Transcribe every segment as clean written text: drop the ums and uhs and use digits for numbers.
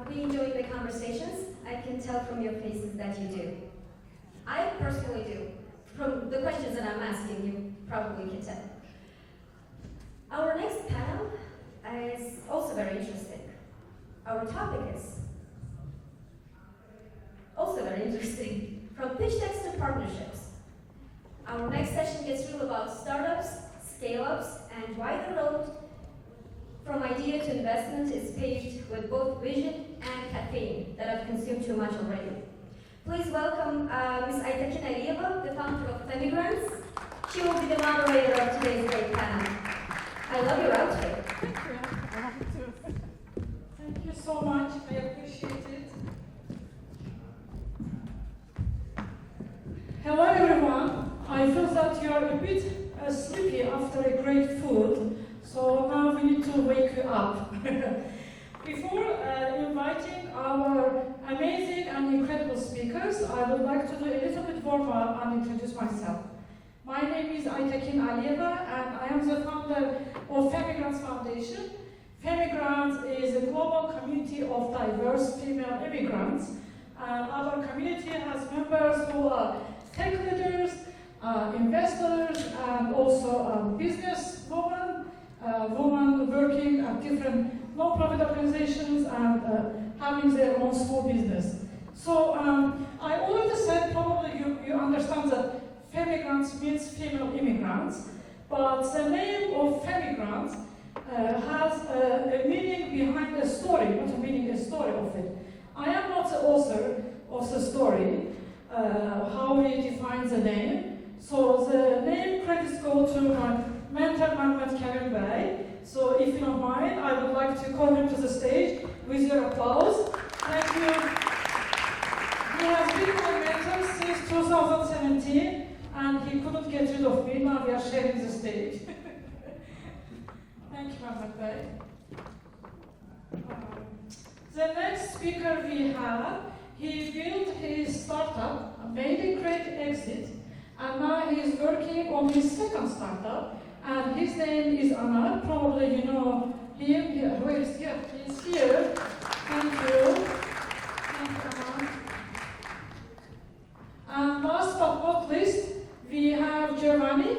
we enjoy the conversations. I can tell from your faces that you do. I personally do. From the questions that I'm asking, you probably can tell. Our next panel is also very interesting. Our topic is also very interesting. From pitch decks to partnerships. Our next session gets real about startups, scale-ups, and why the road from idea to investment is paved with both vision and caffeine that I've consumed too much already. Please welcome Ms. Aytakin, the founder of Femigrants. She will be the moderator of today's great panel. I love your outfit. Thank you. I love it too. Thank you so much. I appreciate it. Hello, everyone. I feel that you are a bit sleepy after a great food, so now we need to wake you up. Before inviting our amazing and incredible speakers, I would like to do a little bit warm-up and introduce myself. My name is Aytakin, Aliyeva, and I am the founder of Femigrants Foundation. Femigrants is a global community of diverse female immigrants, and our community has members who are tech leaders, investors, and also business women working at different non-profit organizations and having their own small business. So I already said, probably you understand that Femigrants means female immigrants, but the name of Femigrants has a meaning behind a story, not a meaning, a story of it. I am not the author of the story, how we define the name. So the name credits go to my mentor, Karim. So if you don't mind, I would like to call him to the stage with your applause. Thank you. He has been my mentor since 2017, and he couldn't get rid of me. Now we are sharing the stage. Thank you, Mammadov. The next speaker we have, he built his startup, made a great exit, and now he is working on his second startup, and his name is Anar. Probably you know him. Where is he? He's here. Thank you. Thank you, Anar. And last but not least, we have Giovanni.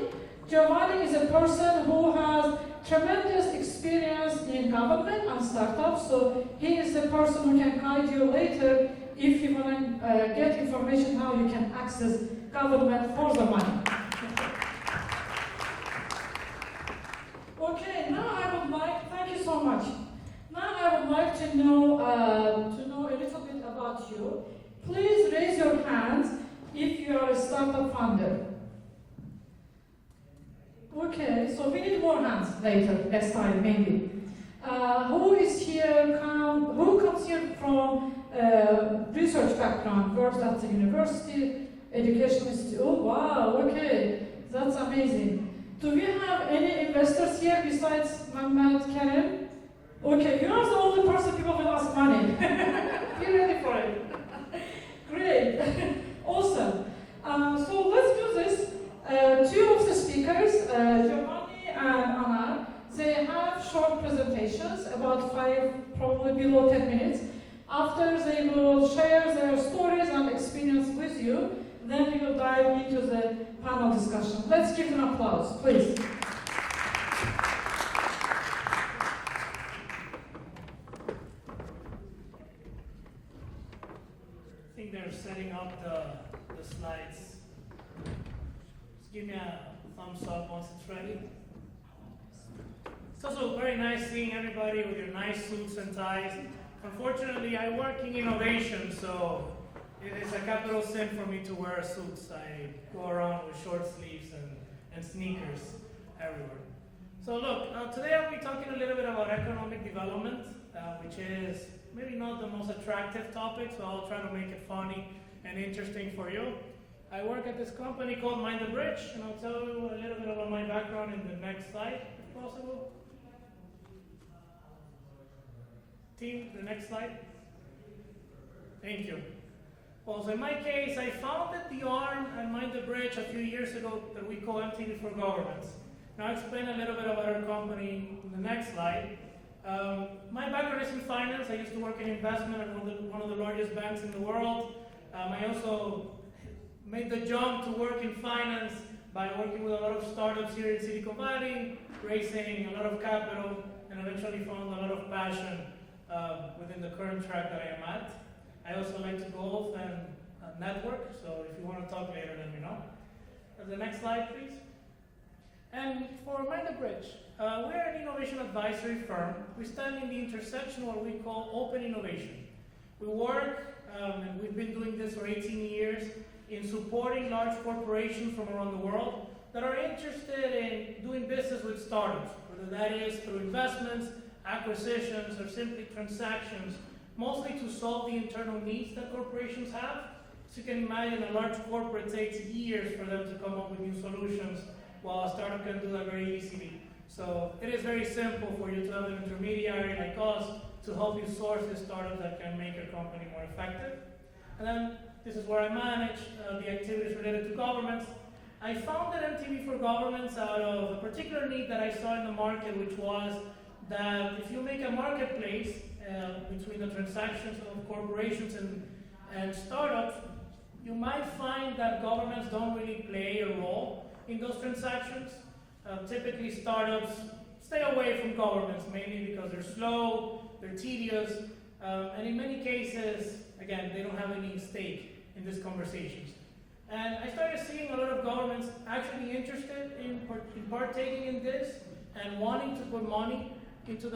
Giovanni is a person who has tremendous experience in government and startups, so he is the person who can guide you later if you want to get information how you can access government for the money. Okay, now I would like, thank you so much. Now I would like to know a little bit about you. Please raise your hands if you are a startup founder. Okay, so we need more hands later, next time maybe. Who is here, who comes here from research background, works at the university, educational institute? Oh wow, okay, that's amazing. Do we have any investors here besides Mammadov, Karim? Okay, you are the only person people will ask money. Be ready for it. Great, awesome. So let's do this. Two of the speakers, Giovanni and Anar, they have short presentations, about 5, probably below 10 minutes. After they will share their stories and experience with you, then we will dive into the panel discussion. Let's give them applause, please. I think they're setting up the slides. Just give me a thumbs up once it's ready. It's also very nice seeing everybody with your nice suits and ties. Unfortunately, I work in innovation, so it's a capital sin for me to wear suits. I go around with short sleeves and sneakers everywhere. So look, today I'll be talking a little bit about economic development, which is maybe not the most attractive topic, so I'll try to make it funny and interesting for you. I work at this company called Mind the Bridge, and I'll tell you a little bit about my background in the next slide, if possible. Team, the next slide. Thank you. Well, so in my case, I founded the arm at Mind the Bridge a few years ago that we call MTV for Governments. Now I'll explain a little bit about our company in the next slide. My background is in finance. I used to work in investment at one of the largest banks in the world. I also made the jump to work in finance by working with a lot of startups here in Silicon Valley, raising a lot of capital, and eventually found a lot of passion within the current track that I am at. I also like to golf and network, so if you want to talk later, let me know. The next slide, please. And for Mind the Bridge, we're an innovation advisory firm. We stand in the intersection of what we call open innovation. We work, and we've been doing this for 18 years, in supporting large corporations from around the world that are interested in doing business with startups, whether that is through investments, acquisitions, or simply transactions, mostly to solve the internal needs that corporations have. So you can imagine a large corporate takes years for them to come up with new solutions, while a startup can do that very easily. So it is very simple for you to have an intermediary like us to help you source the startups that can make your company more effective. And then this is where I manage the activities related to governments. I founded MTV for Governments out of a particular need that I saw in the market, which was that if you make a marketplace between the transactions of corporations and startups, you might find that governments don't really play a role in those transactions. Typically, startups stay away from governments, mainly because they're slow, they're tedious, and in many cases, again, they don't have any stake in these conversations. And I started seeing a lot of governments actually interested in partaking in this and wanting to put money into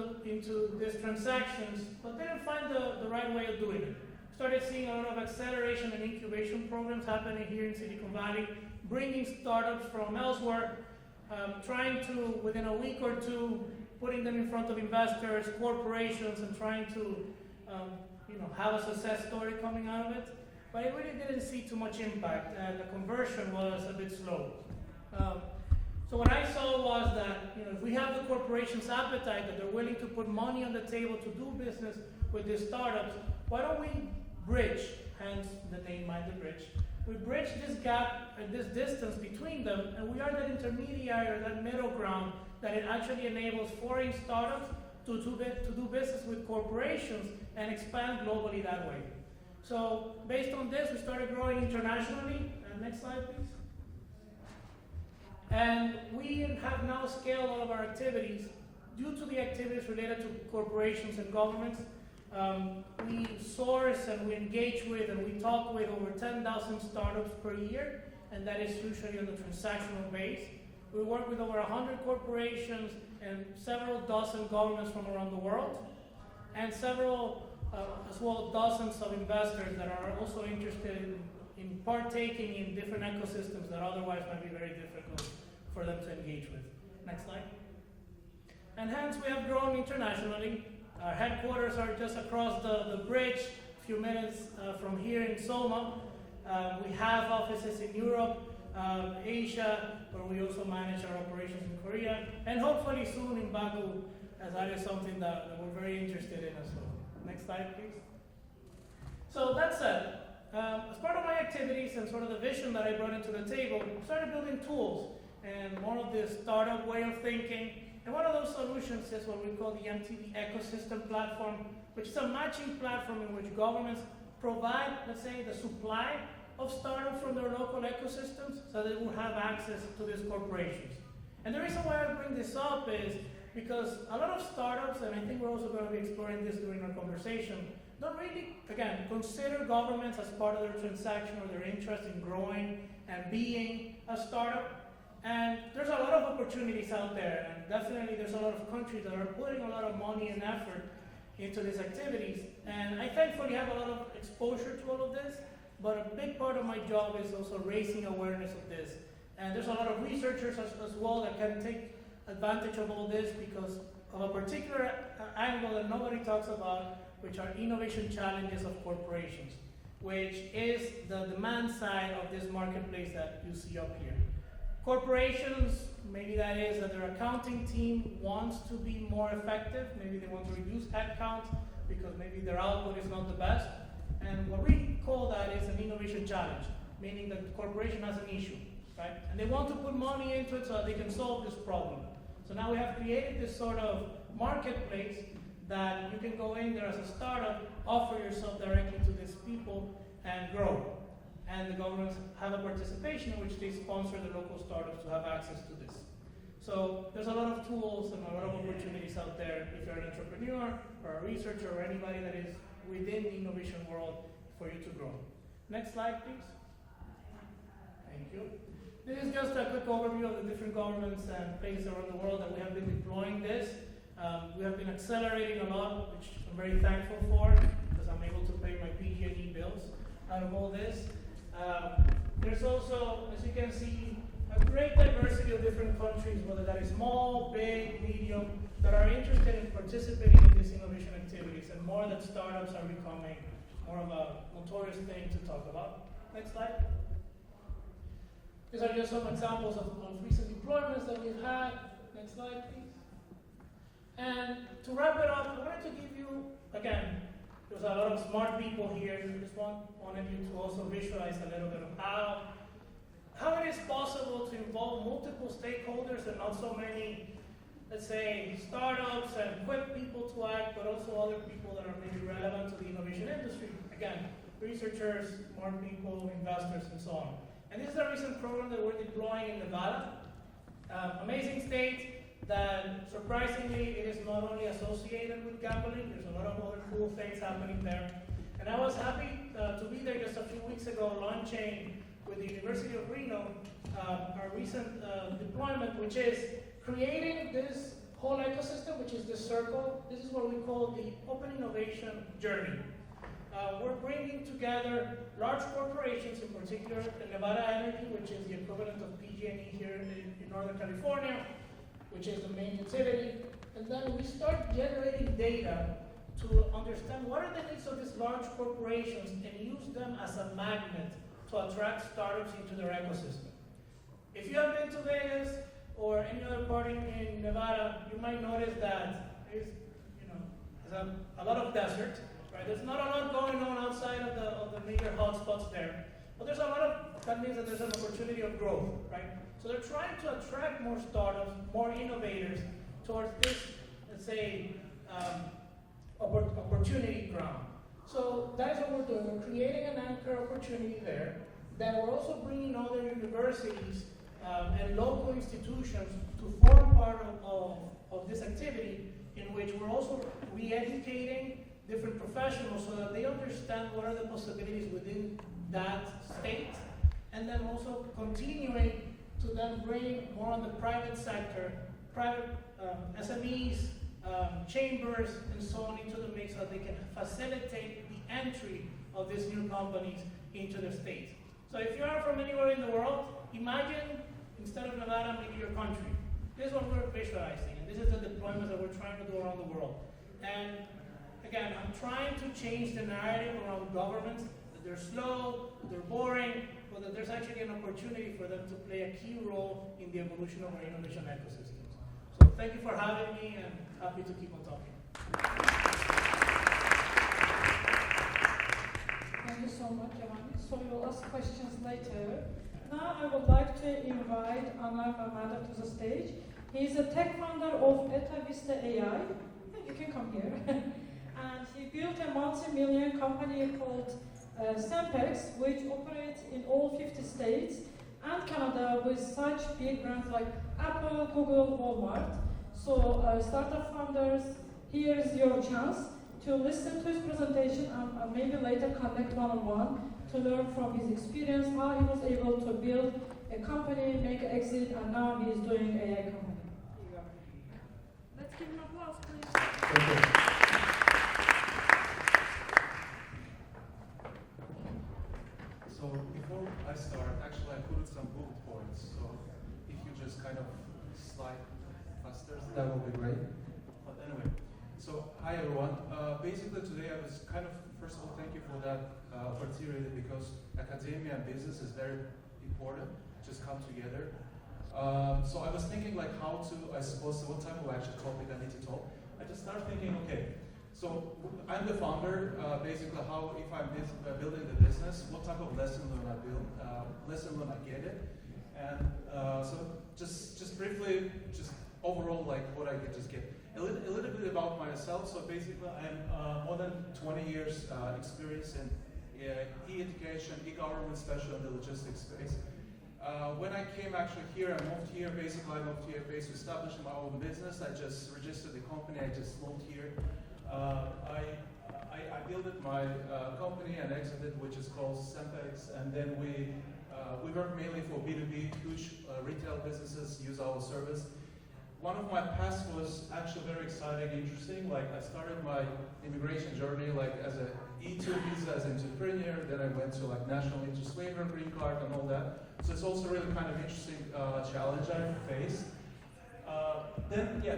these transactions, but they didn't find the right way of doing it. Started seeing a lot of acceleration and incubation programs happening here in Silicon Valley, bringing startups from elsewhere, trying to, within a week or two, putting them in front of investors, corporations, and trying to have a success story coming out of it. But I really didn't see too much impact, and the conversion was a bit slow. So what I saw was that if we have the corporation's appetite, that they're willing to put money on the table to do business with these startups, why don't we bridge, hence the name Mind the Bridge. We bridge this gap and this distance between them, and we are that intermediary or that middle ground that it actually enables foreign startups to do business with corporations and expand globally that way. So based on this, we started growing internationally. Next slide, please. And we have now scaled all of our activities due to the activities related to corporations and governments. We source and we engage with and we talk with over 10,000 startups per year, and that is usually on the transactional base. We work with over 100 corporations and several dozen governments from around the world, and several as well dozens of investors that are also interested in partaking in different ecosystems that otherwise might be very difficult for them to engage with. Next slide. And hence we have grown internationally. Our headquarters are just across the bridge, a few minutes from here in Soma. We have offices in Europe, Asia, where we also manage our operations in Korea, and hopefully soon in Baku, as that is something that we're very interested in as well. Next slide, please. So that said, as part of my activities and sort of the vision that I brought into the table, I started building tools and more of this startup way of thinking. And one of those solutions is what we call the MTV Ecosystem Platform, which is a matching platform in which governments provide, let's say, the supply of startups from their local ecosystems so they will have access to these corporations. And the reason why I bring this up is because a lot of startups, and I think we're also going to be exploring this during our conversation, don't really, again, consider governments as part of their transaction or their interest in growing and being a startup. And there's a lot of opportunities out there, and definitely there's a lot of countries that are putting a lot of money and effort into these activities. And I thankfully have a lot of exposure to all of this, but a big part of my job is also raising awareness of this. And there's a lot of researchers as well that can take advantage of all this because of a particular angle that nobody talks about, which are innovation challenges of corporations, which is the demand side of this marketplace that you see up here. Corporations, maybe that is that their accounting team wants to be more effective. Maybe they want to reduce headcount because maybe their output is not the best. And what we call that is an innovation challenge, meaning that the corporation has an issue, right? And they want to put money into it so that they can solve this problem. So now we have created this sort of marketplace that you can go in there as a startup, offer yourself directly to these people, and grow. And the governments have a participation in which they sponsor the local startups to have access to this. So there's a lot of tools and a lot of opportunities out there if you're an entrepreneur or a researcher or anybody that is within the innovation world for you to grow. Next slide, please. Thank you. This is just a quick overview of the different governments and places around the world that we have been deploying this. We have been accelerating a lot, which I'm very thankful for, because I'm able to pay my PG&E bills out of all this. There's also, as you can see, a great diversity of different countries, whether that is small, big, medium, that are interested in participating in these innovation activities, and more that startups are becoming more of a notorious thing to talk about. Next slide. These are just some examples of recent deployments that we've had. Next slide, please. And to wrap it up, I wanted to give you, again, there's a lot of smart people here. I just wanted you to also visualize a little bit of how it is possible to involve multiple stakeholders and not so many, let's say, startups and quick people to act, but also other people that are maybe relevant to the innovation industry. Again, researchers, smart people, investors, and so on. And this is a recent program that we're deploying in Nevada. Amazing state that, surprisingly, it is not only associated with gambling. There's a lot of other cool things happening there. And I was happy to be there just a few weeks ago launching with the University of Reno our recent deployment, which is creating this whole ecosystem, which is this circle. This is what we call the open innovation journey. We're bringing together large corporations, in particular the Nevada Energy, which is the equivalent of PG&E here in Northern California, which is the main utility. And then we start generating data to understand what are the needs of these large corporations and use them as a magnet to attract startups into their ecosystem. If you have been to Vegas or any other part in Nevada, you might notice that there's a lot of desert. Right? There's not a lot going on outside of the major hotspots there. But there's a lot of, that means that there's an opportunity of growth, right? So they're trying to attract more startups, more innovators towards this, let's say, opportunity ground. So that is what we're doing. We're creating an anchor opportunity there. Then we're also bringing other universities and local institutions to form part of this activity, in which we're also re-educating different professionals so that they understand what are the possibilities within that state, and then also continuing to then bring more on the private sector, private SMEs, chambers, and so on into the mix so that they can facilitate the entry of these new companies into the state. So if you are from anywhere in the world, imagine instead of Nevada, maybe your country. This is what we're visualizing, and this is the deployments that we're trying to do around the world. And again, I'm trying to change the narrative around governments, that they're slow, that they're boring, but that there's actually an opportunity for them to play a key role in the evolution of our innovation ecosystems. So thank you for having me, and happy to keep on talking. Thank you so much, Giovanni. So we will ask questions later. Now I would like to invite Anar Mammadov to the stage. He is a tech founder of EtaVista AI. You can come here. And he built a multi-million company called Sempex, which operates in all 50 states and Canada with such big brands like Apple, Google, Walmart. So startup founders, here is your chance to listen to his presentation and maybe later connect one-on-one to learn from his experience, how he was able to build a company, make an exit, and now he is doing an AI company. Let's give him applause, please. So before I start, actually I put some bullet points, so if you just kind of slide faster, that will be great. But anyway, so hi everyone. Basically today I was kind of, first of all, thank you for that opportunity, because academia and business is very important, just come together. So I was thinking like how to, I suppose, what type of actual topic I need to talk. I just started thinking, okay, so I'm the founder, basically how, if I'm building the business, what type of lesson learn I build, lesson learn I get it. And so just briefly, just overall like what I could just get. A little bit about myself. So basically, I'm more than 20 years experience in e-education, e-government, especially in the logistics space. When I came actually here, I moved here based to establish my own business. I just registered the company, I just moved here. I built my company and exited, which is called Sempex, and then we work mainly for B2B, huge retail businesses use our service. One of my paths was actually very exciting, interesting. Like I started my immigration journey like as a E2 visa as an entrepreneur, then I went to like national interest waiver, green card, and all that. So it's also really kind of interesting challenge I faced.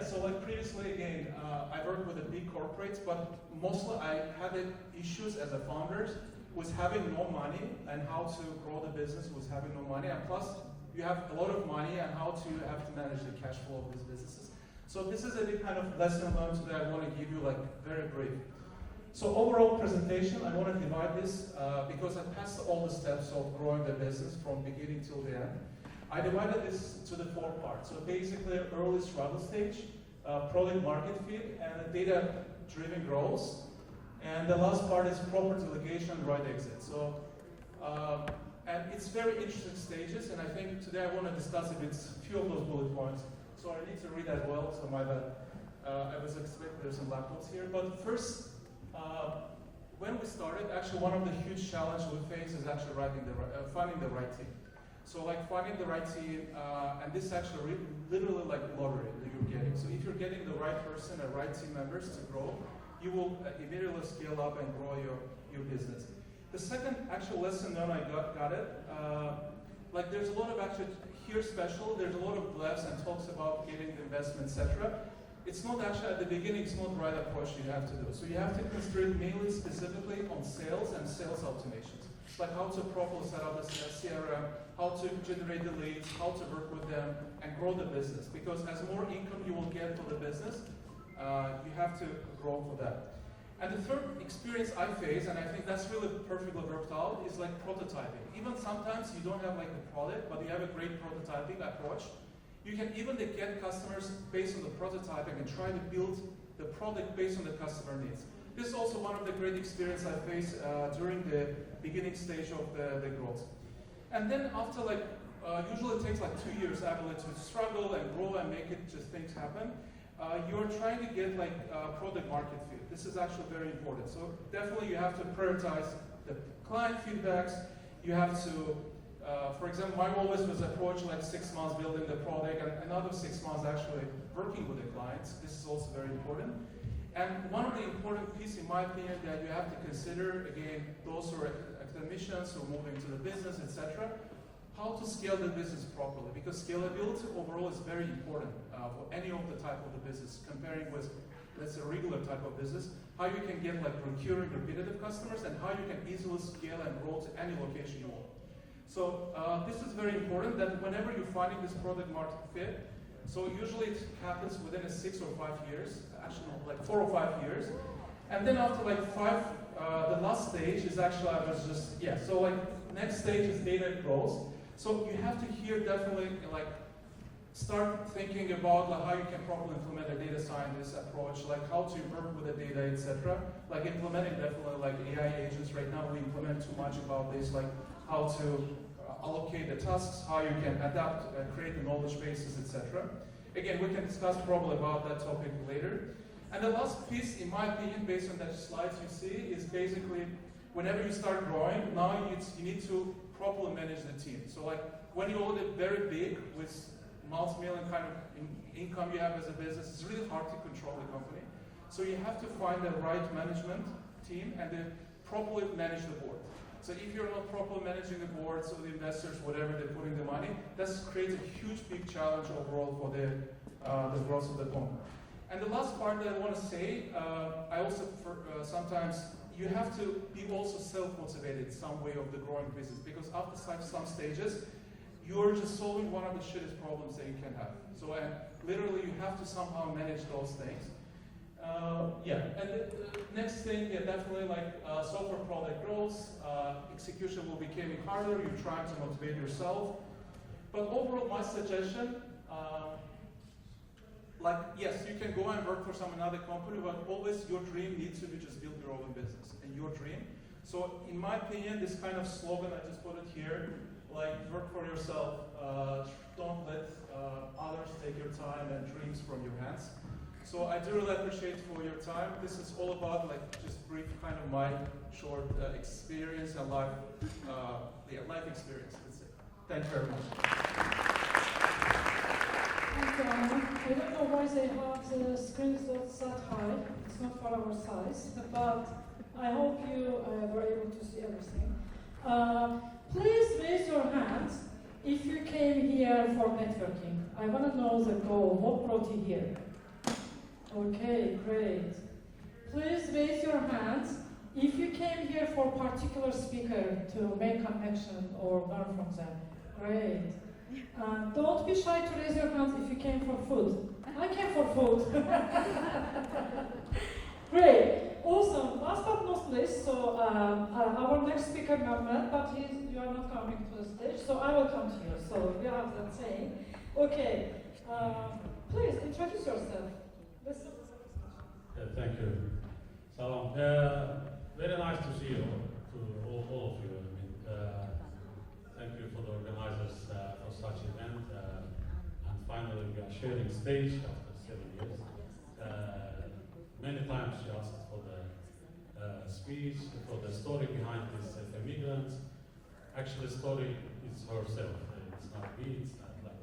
So like previously again, I worked with the big corporates, but mostly I had issues as a founder with having no money and how to grow the business with having no money, and plus you have a lot of money and how to have to manage the cash flow of these businesses. So this is a big kind of lesson learned today I want to give you like very brief. So overall presentation, I want to divide this because I passed all the steps of growing the business from beginning till the end. I divided this to the 4 parts. So basically early struggle stage, product market fit, and data-driven growth. And the last part is proper delegation, right exit. So, and it's very interesting stages, and I think today I want to discuss a few of those bullet points. So I need to read as well, so my bad. I was expecting there's some laptops here. But first, when we started, actually one of the huge challenges we face is actually finding the right team. So like finding the right team, and this is actually literally like lottery that you're getting. So if you're getting the right person, the right team members to grow, you will immediately scale up and grow your business. The second actual lesson that I got it, like there's a lot of actually here special, there's a lot of blabs and talks about getting the investment, etc. It's not actually at the beginning, it's not the right approach you have to do. So you have to concentrate mainly specifically on sales and sales automations. Like how to properly set up a CRM, how to generate the leads, how to work with them and grow the business. Because as more income you will get for the business, you have to grow for that. And the third experience I face, and I think that's really perfectly worked out, is like prototyping. Even sometimes you don't have like the product, but you have a great prototyping approach. You can even get customers based on the prototyping and try to build the product based on the customer needs. This is also one of the great experiences I faced during the beginning stage of the growth. And then after like, usually it takes like 2 years actually to struggle and grow and make it just things happen. You're trying to get like product market fit. This is actually very important. So definitely you have to prioritize the client feedbacks. You have to, for example, my always was approach like 6 months building the product and another 6 months actually working with the clients. This is also very important. And one of the important pieces, in my opinion, that you have to consider, again, those who are academicians who are moving to the business, etc., how to scale the business properly. Because scalability overall is very important for any of the type of the business, comparing with, let's say, a regular type of business, how you can get like recurring, repetitive customers, and how you can easily scale and grow to any location you want. So this is very important that whenever you're finding this product market fit, so usually it happens within 6 or 5 years, actually no, like 4 or 5 years. And then after like 5, the last stage is actually, so like next stage is data growth. So you have to here definitely like start thinking about like, how you can properly implement a data scientist approach, like how to work with the data, etc. Like implementing definitely like AI agents. Right now we implement too much about this, like how to allocate the tasks, how you can adapt, create the knowledge bases, etc. Again, we can discuss probably about that topic later. And the last piece, in my opinion, based on that slides you see, is basically whenever you start growing, now you need to properly manage the team. So like when you're already very big with multi-million kind of income you have as a business, it's really hard to control the company. So you have to find the right management team and then properly manage the board. So if you're not properly managing the board, so the investors, whatever they're putting the money, that creates a huge big challenge overall for the growth of the company. And the last part that I want to say, I also sometimes you have to be also self-motivated some way of the growing business, because after some stages, you're just solving one of the shittest problems that you can have. So literally you have to somehow manage those things. And the next thing, definitely like software product growth, execution will be becoming harder, you're trying to motivate yourself. But overall, my suggestion, like, yes, you can go and work for some another company, but always your dream needs to be just build your own business and your dream. So in my opinion, this kind of slogan, I just put it here, like work for yourself, don't let others take your time and dreams from your hands. So I do really appreciate for your time. This is all about like just brief kind of my short experience and life experience. That's it. Thank you very much. And, I don't know why they have the screens that high. It's not for our size, but I hope you were able to see everything. Please raise your hands if you came here for networking. I want to know the goal. What brought you here? Okay, great. Please raise your hands if you came here for a particular speaker to make connection or learn from them. Great. Don't be shy to raise your hands if you came for food. I came for food. Great. Awesome. Last but not least, so our next speaker, Mammadov, but you are not coming to the stage, so I will come to you. So we have that saying. Okay. Please introduce yourself. Thank you. So, very nice to see you, to all of you. I mean, thank you for the organizers for such event. And finally, we are sharing stage after 7 years. Many times she asked for the speech, for the story behind this Femigrants. Actually, the story is herself. It's not me. It's not like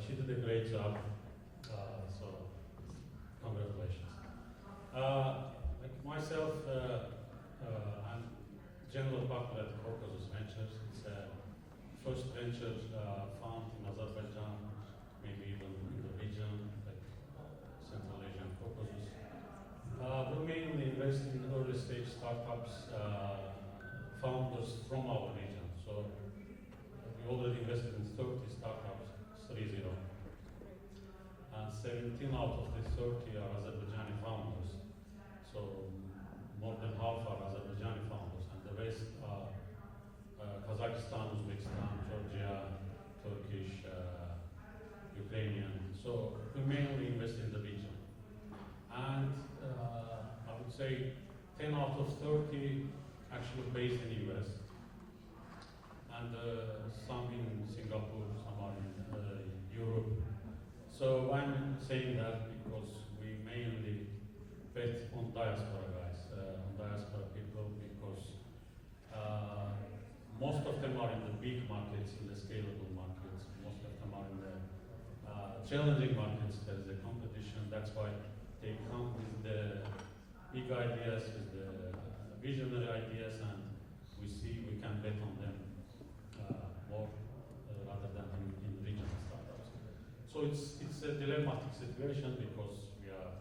she did a great job. So, congratulations. Like myself, I'm general partner at Caucasus Ventures. It's a first venture found in Azerbaijan, maybe even in the region, like Central Asia and Caucasus. We mainly invest in early stage startups, founders from our region. So we already invested in 30 startups, 30. And 17 out of the 30 are Azerbaijani founders. So more than half are Azerbaijani founders, and the rest are Kazakhstan, Uzbekistan, Georgia, Turkish, Ukrainian. So we mainly invest in the region. And I would say 10 out of 30 actually based in the US. And some in Singapore, some are in Europe. So I'm saying that because we mainly bet on diaspora guys, on diaspora people, because most of them are in the big markets, in the scalable markets. Most of them are in the challenging markets. There's a competition. That's why they come with the big ideas, with the visionary ideas, and we see we can bet on them more rather than in regional startups. So it's a dilemmatic situation because we are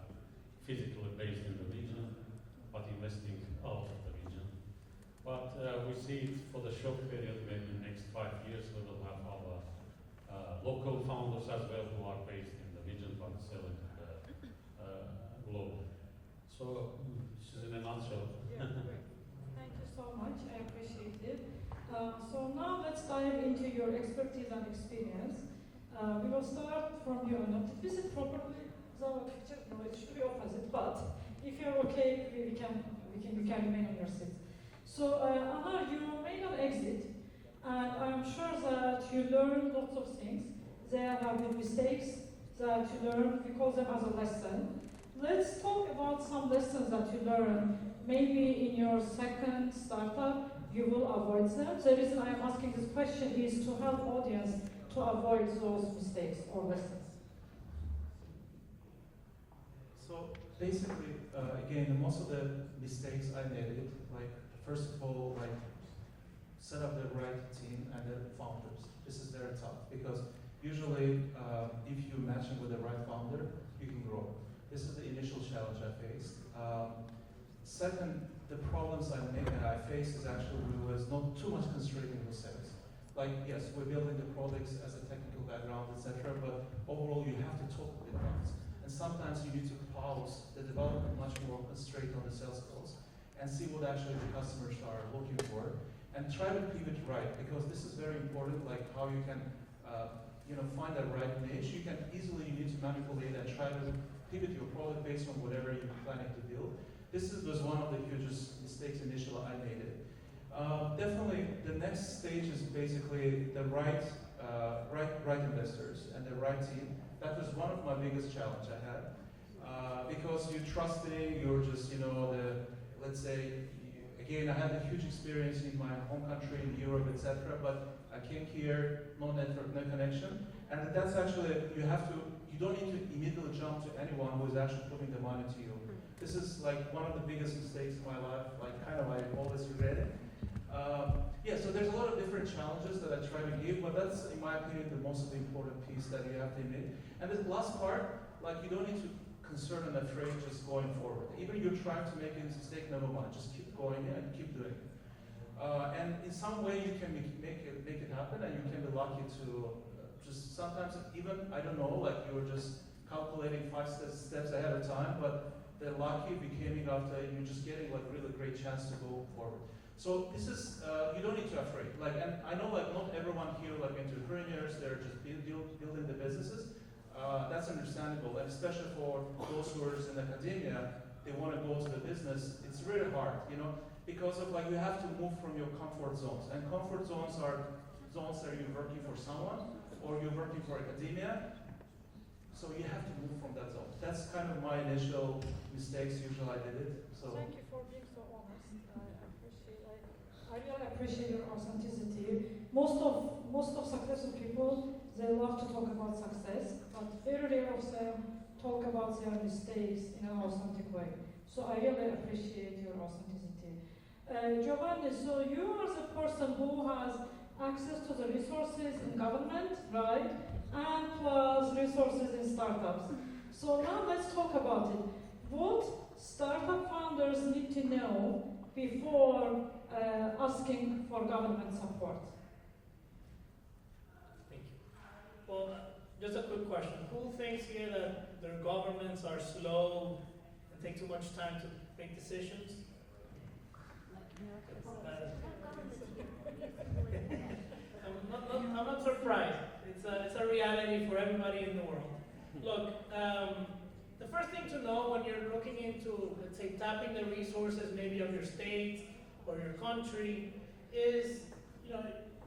physically based in the region, but investing out of the region. But we see it for the short period, maybe in the next 5 years, we will have our local founders as well who are based in the region but selling to the global. So this is in a nutshell. Yeah, thank you so much. I appreciate it. So now let's dive into your expertise and experience. We will start from you, Anar. Did we sit properly? Is our picture? No, it should be opposite. But if you're okay, you can remain on your seat. So Anar, you made an exit, and I'm sure that you learned lots of things. There have been mistakes that you learned. We call them as a lesson. Let's talk about some lessons that you learned. Maybe in your second startup, you will avoid them. The reason I'm asking this question is to help audience to avoid those mistakes or lessons. So basically, again, most of the mistakes I made it, like first of all, like set up the right team and the founders. This is very tough because usually if you match with the right founder, you can grow. This is the initial challenge I faced. Second, the problems I faced is actually we was not too much constraining the sales. Like, yes, we're building the products as a technical background, etc., but overall you have to talk with the clients. And sometimes you need to pause the development much more, concentrate on the sales calls, and see what actually the customers are looking for, and try to pivot right, because this is very important, like how you can find the right niche, you can easily need to manipulate and try to pivot your product based on whatever you're planning to build. This was one of the hugest mistakes initially I made it. Definitely, the next stage is basically the right investors and the right team. That was one of my biggest challenge I had. Because you're trusting, you're just, let's say, again, I had a huge experience in my home country, in Europe, etc. But I came here, no network, no connection. And that's actually, you don't need to immediately jump to anyone who is actually putting the money to you. This is like one of the biggest mistakes in my life, I always regret it. So there's a lot of different challenges that I try to give, but that's, in my opinion, the most important piece that you have to admit. And the last part, you don't need to concern and afraid just going forward. Even you're trying to make a mistake, never mind, just keep going and keep doing it. And in some way you can make it happen, and you can be lucky to just sometimes even, I don't know, you're just calculating 5 steps ahead of time, but the lucky becoming after you're just getting really great chance to go forward. So this is, you don't need to be afraid. And I know not everyone here entrepreneurs, they're just building the businesses. That's understandable, and especially for those who are in academia, they want to go to the business. It's really hard, because of you have to move from your comfort zones, and comfort zones are zones that you're working for someone or you're working for academia. So you have to move from that zone. That's kind of my initial mistakes. Usually I did it. So thank you for being so honest. I really appreciate your authenticity. Most of successful people, they love to talk about success, but very rare of them talk about their mistakes in an authentic way. So I really appreciate your authenticity. Giovanni, so you are the person who has access to the resources in government, right? And plus resources in startups. So now let's talk about it. What startup founders need to know before asking for government support? Thank you. Well, just a quick question. Who thinks here that their governments are slow and take too much time to make decisions? I'm not surprised. It's a reality for everybody in the world. Look, the first thing to know when you're looking into, let's say, tapping the resources maybe of your state or your country is,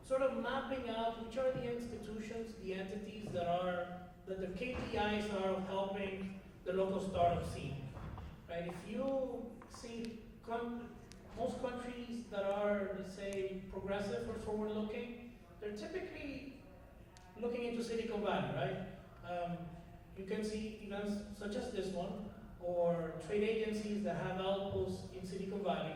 sort of mapping out which are the institutions, the entities that the KPIs are of helping the local startup scene. Right? If you see most countries that are, let's say, progressive or forward-looking, they're typically looking into Silicon Valley, right? You can see events such as this one, or trade agencies that have outposts in Silicon Valley,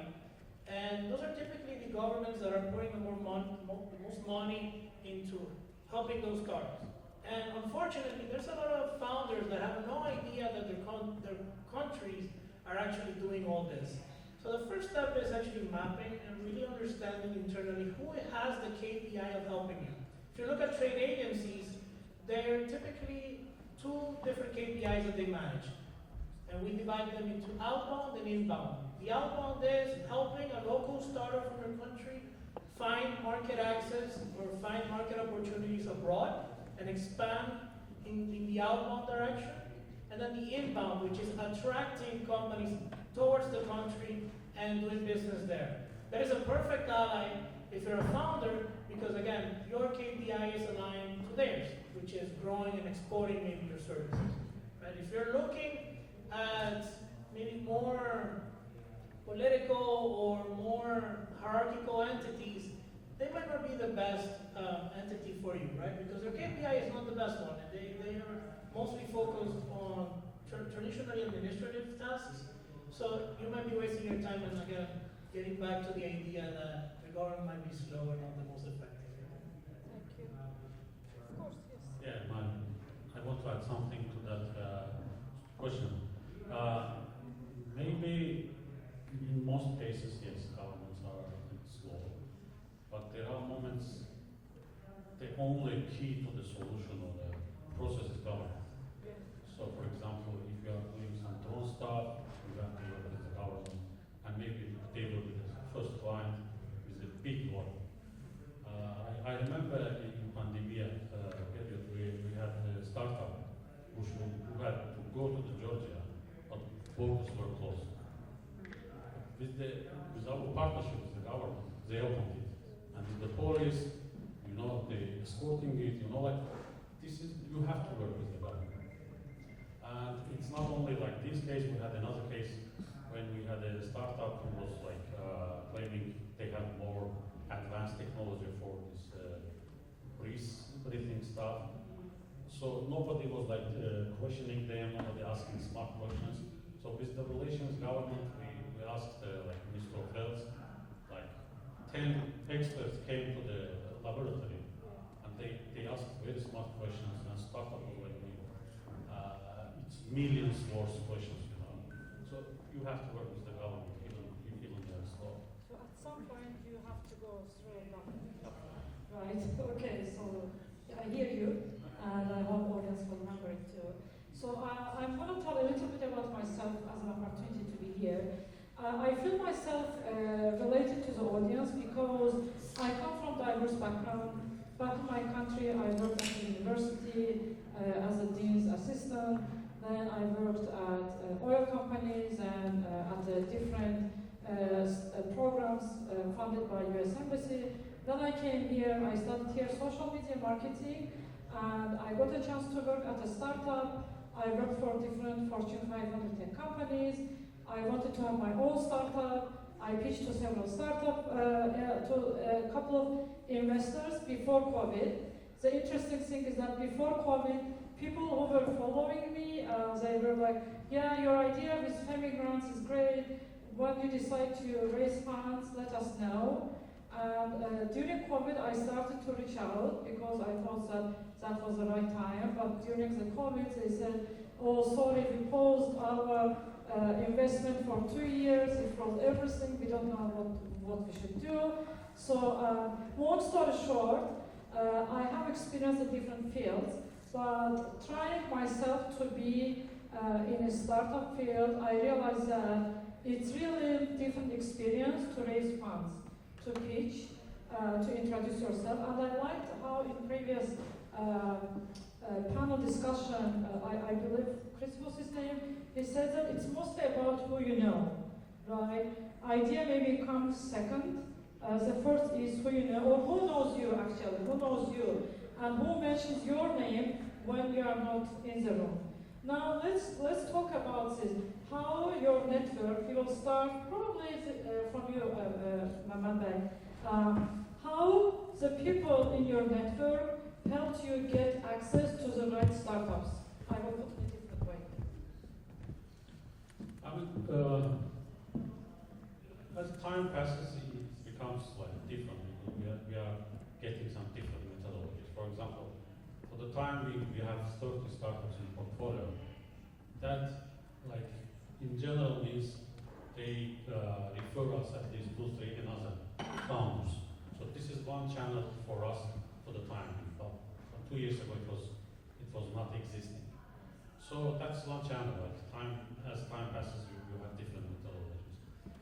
and those are typically the governments that are putting the most money into helping those startups. And unfortunately, there's a lot of founders that have no idea that their countries are actually doing all this. So the first step is actually mapping and really understanding internally who has the KPI of helping you. If you look at trade agencies, they're typically 2 different KPIs that they manage. And we divide them into outbound and inbound. The outbound is helping a local startup from your country find market access or find market opportunities abroad and expand in the outbound direction. And then the inbound, which is attracting companies towards the country and doing business there. That is a perfect ally if you're a founder, because again, your KPI is aligned to theirs, which is growing and exporting maybe your services. Right? If you're looking at maybe more political or more hierarchical entities, they might not be the best entity for you, right? Because their KPI is not the best one, and they are mostly focused on traditionally administrative tasks. So you might be wasting your time, and again, getting back to the idea that the government might be slow and not the most effective. Thank you. Of course, yes. Yeah, I want to add something to that question. Maybe in most cases, yes, governments are a bit slow, but there are moments the only key to the solution or the process is government. Yeah. So, for example, if you are doing some drone stuff, you have to work with the government, and maybe they will be the first client with a big one. I remember in pandemic period we with our partnership with the government, they opened it. And with the police, you know, they escorting it, you know, like, this is, you have to work with the government. And it's not only like this case, we had another case when we had a startup who was like claiming they have more advanced technology for this breathing stuff. So nobody was like questioning them, nobody asking smart questions. So with the relations government, we asked like Minister of Health, like 10 experts came to the laboratory and they asked very smart questions and startup was like it's millions worth questions, you know. So you have to work with the government, even they're slow. So at some point you have to go through that. Right, okay, so I hear you, and I hope audience will remember it too. So I'm going to tell a little bit about myself as an opportunity to be here. I feel myself related to the audience because I come from diverse background. Back in my country, I worked at the university as a dean's assistant. Then I worked at oil companies and at the different programs funded by U.S. Embassy. Then I came here, I studied here social media marketing, and I got a chance to work at a startup. I worked for different Fortune 500 tech companies. I wanted to have my own startup. I pitched to several startups, to a couple of investors before COVID. The interesting thing is that before COVID, people who were following me, they were like, yeah, your idea with Femigrants is great. When you decide to raise funds, let us know. And during COVID, I started to reach out because I thought that was the right time. But during the COVID, they said, oh, sorry, we paused our investment for 2 years. It was everything. We don't know what we should do. So long story short, I have experience in different fields, but trying myself to be in a startup field, I realized that it's really different experience to raise funds, to pitch, to introduce yourself. And I liked how in previous panel discussion, I believe Chris was his name, he said that it's mostly about who you know, right? Idea maybe comes second. The first is who you know, or who knows you actually, who knows you, and who mentions your name when you are not in the room. Now let's talk about this. How your network, you will start probably from you, Mammadov. How the people in your network helped you get access to the right startups. I will put it in a different way. I mean, as time passes, it becomes like different. We are getting some different methodologies. For example, for the time we have 30 startups in portfolio. That, like, in general means they refer us at least 2-3 another founders. So this is one channel for us for the time. But 2 years ago it was not existing. So that's one channel. Like as time passes, you have different methodologies.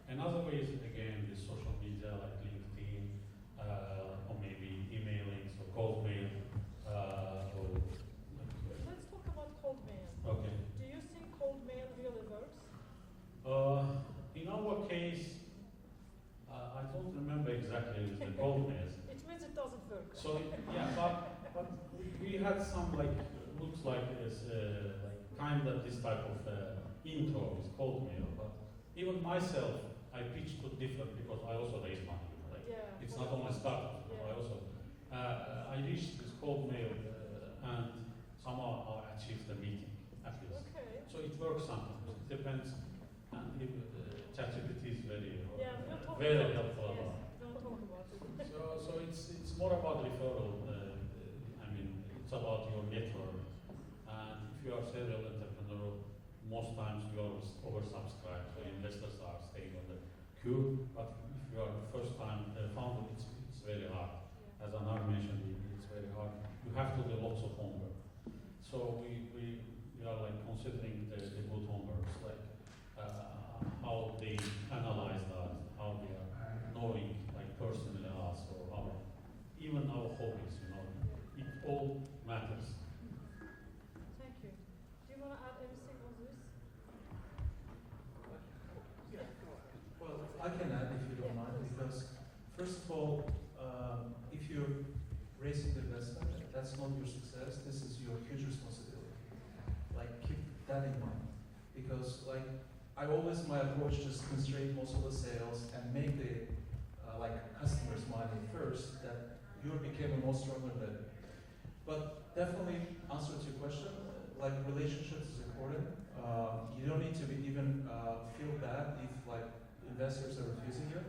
Another way is again the social media like LinkedIn or maybe emailing, so cold mail. Let's talk about cold mail. Okay. Do you think cold mail really works? In our case, I don't remember exactly with the cold mails. It means it doesn't work. So yeah, but we had some like looks like it's like kind of this type of intro with cold mail. But even myself, I pitched to different because I also raise money. Like it's not only startups. Yeah. I also I reached this cold mail and somehow I achieved the meeting at least. Okay. So it works sometimes. It depends. And if ChatGPT is very very helpful. Yes, don't talk about it. So it's more about referral. I mean, it's about your network. And if you are serial entrepreneur, most times you are oversubscribed, so investors are staying on the queue. But if you are the first time founder, it's very hard. As Anar mentioned, it's very hard. You have to do lots of homework. So we are like considering the good homework, like how they analyze that, how they are knowing like personally us or even our hobbies, you know. It all matters. Thank you. Do you want to add anything on this? Yeah. Well, I can add if you don't mind, because first of all, if you're raising the investment, that's not your success. This is your huge responsibility. Like keep that in mind, because like I always my approach just constrain most of the sales and make the like customers' money first. That you became a more stronger than. But definitely answer to your question. Like relationships is important. You don't need to even feel bad if like investors are refusing you.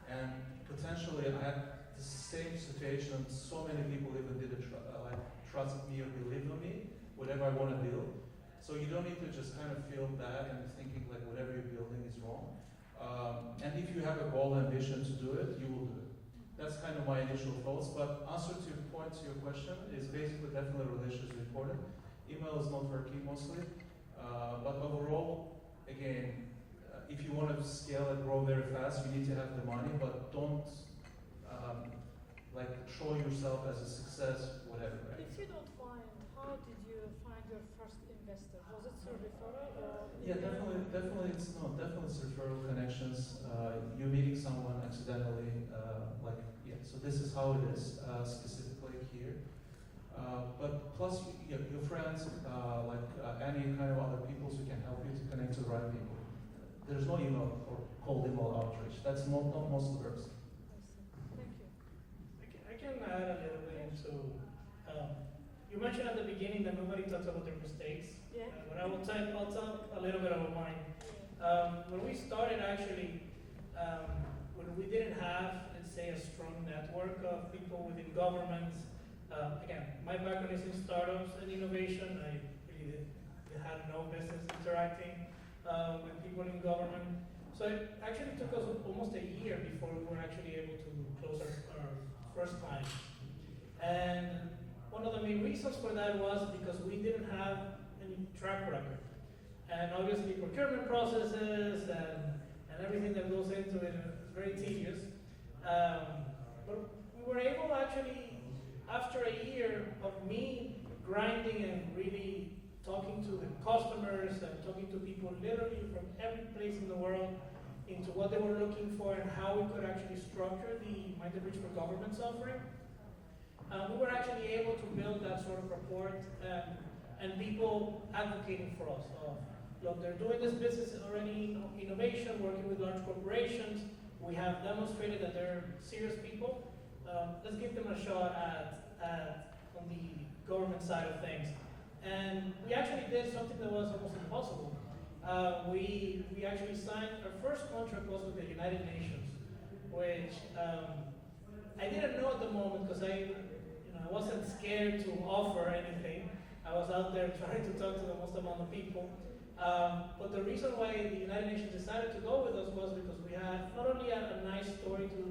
And potentially, I had the same situation. So many people even didn't like trust me or believe in me, whatever I want to build. So you don't need to just kind of feel bad and thinking like whatever you're building is wrong. And if you have a goal and ambition to do it, you will do it. That's kind of my initial thoughts. But answer to your point to your question is basically definitely relationships is important. Email is not working mostly. But overall, again, if you want to scale and grow very fast, you need to have the money, but don't like show yourself as a success, whatever. Right? If you don't mind, how did you find your first investor? Was it through referral or? Yeah, definitely it's referral connections. You're meeting someone accidentally, so this is how it is, specifically here. But plus your friends, any kind of other people who can help you to connect to the right people. There's no email or cold email outreach. That's not most of the works. Thank you. I can add a little bit into, you mentioned at the beginning that nobody talks about their mistakes. Yeah. But I'll talk a little bit about mine. When we started actually, when we didn't have, let's say, a strong network of people within governments, again, my background is in startups and innovation. I really had no business interacting with people in government. So it actually took us almost a year before we were actually able to close our first client. And one of the main reasons for that was because we didn't have any track record. And obviously procurement processes and everything that goes into it is very tedious. But we were able actually, after a year of me grinding and really talking to the customers and talking to people literally from every place in the world into what they were looking for and how we could actually structure the Minded Bridge for Governments offering, we were actually able to build that sort of rapport and people advocating for us. Look, they're doing this business already, innovation, working with large corporations. We have demonstrated that they're serious people. Let's give them a shot on the government side of things. And we actually did something that was almost impossible. We actually signed, our first contract was with the United Nations, which I didn't know at the moment because I wasn't scared to offer anything. I was out there trying to talk to the most amount of people. But the reason why the United Nations decided to go with us was because we had not only a nice story to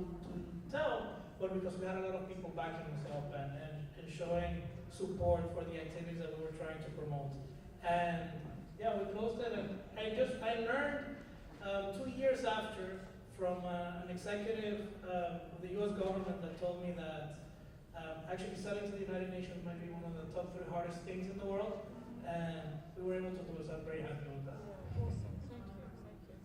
tell, but because we had a lot of people backing us up and showing support for the activities that we were trying to promote. And yeah, we closed it, and I learned 2 years after from an executive of the US government that told me that actually selling to the United Nations might be one of the top 3 hardest things in the world, and we were able to do it, so I'm very happy with that. Yeah, awesome, thank you.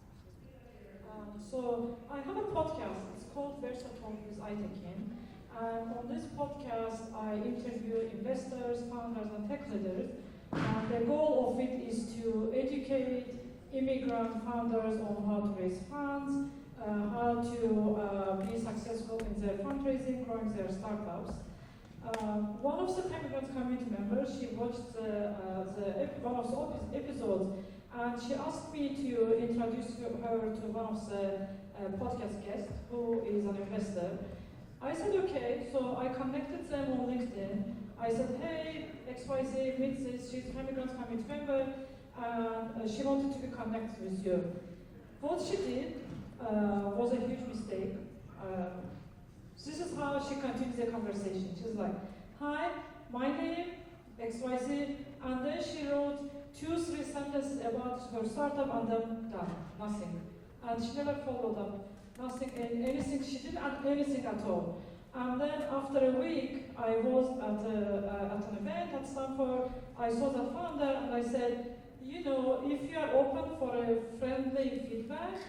So I have a podcast, it's called Versatile with Aytakin. And on this podcast, I interview investors, founders, and tech leaders. And the goal of it is to educate immigrant founders on how to raise funds, how to be successful in their fundraising, growing their startups. One of the Femigrants community members, she watched one of the episodes, and she asked me to introduce her to one of the podcast guests, who is an investor. I said, okay, so I connected them on LinkedIn. I said, hey, XYZ, meet this, she's a Femigrants community member, and she wanted to be connected with you. What she did was a huge mistake. This is how she continued the conversation. She's like, hi, my name, XYZ, and then she wrote 2-3 sentences about her startup and then done, nothing. And she never followed up. Nothing, anything, she didn't add anything at all. And then after a week, I was at an event at Stanford. I saw the founder and I said, if you are open for a friendly feedback,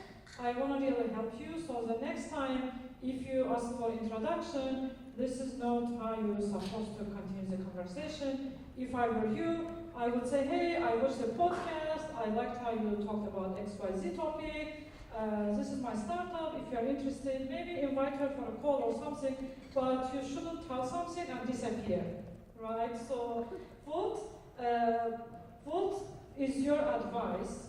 I want to really help you, so the next time, if you ask for introduction, this is not how you're supposed to continue the conversation. If I were you, I would say, hey, I watched the podcast, I liked how you talked about XYZ topic, this is my startup, if you're interested, maybe invite her for a call or something, but you shouldn't tell something and disappear, right? So what is your advice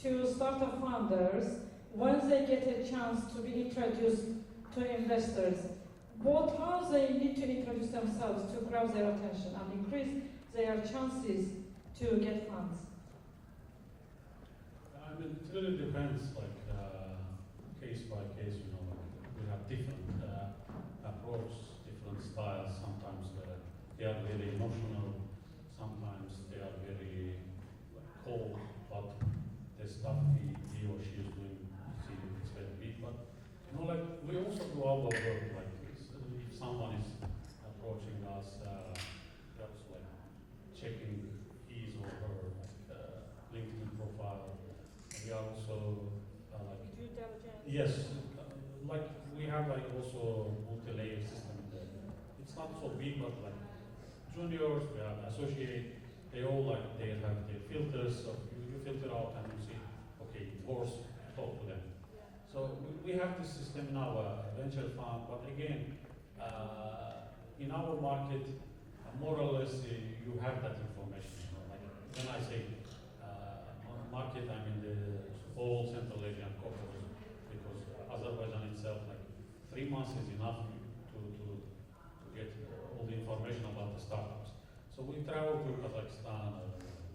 to startup founders when they get a chance to be introduced to investors? How they need to introduce themselves to grab their attention and increase their chances to get funds? I mean, it really depends, like case by case. You know, we have different approach, different styles. Sometimes they are very emotional. Sometimes they are very cold. But the stuff he or she is doing, it's very big. But you know, like we also do our work. Like if someone is approaching us, perhaps like checking his or her LinkedIn profile. We are also like Due diligence. yes, like we have like also multi-layer system. It's not so big, but like juniors, we have associate. They all like they have their filters. So you filter out and you see, okay, worth talk to them. So we have this system in our venture fund, but again, in our market, more or less you have that information. You know, like when I say market, I mean the whole Central Asia and Caucasus, because Azerbaijan itself, like 3 months is enough to get all the information about the startups. So we travel to Kazakhstan,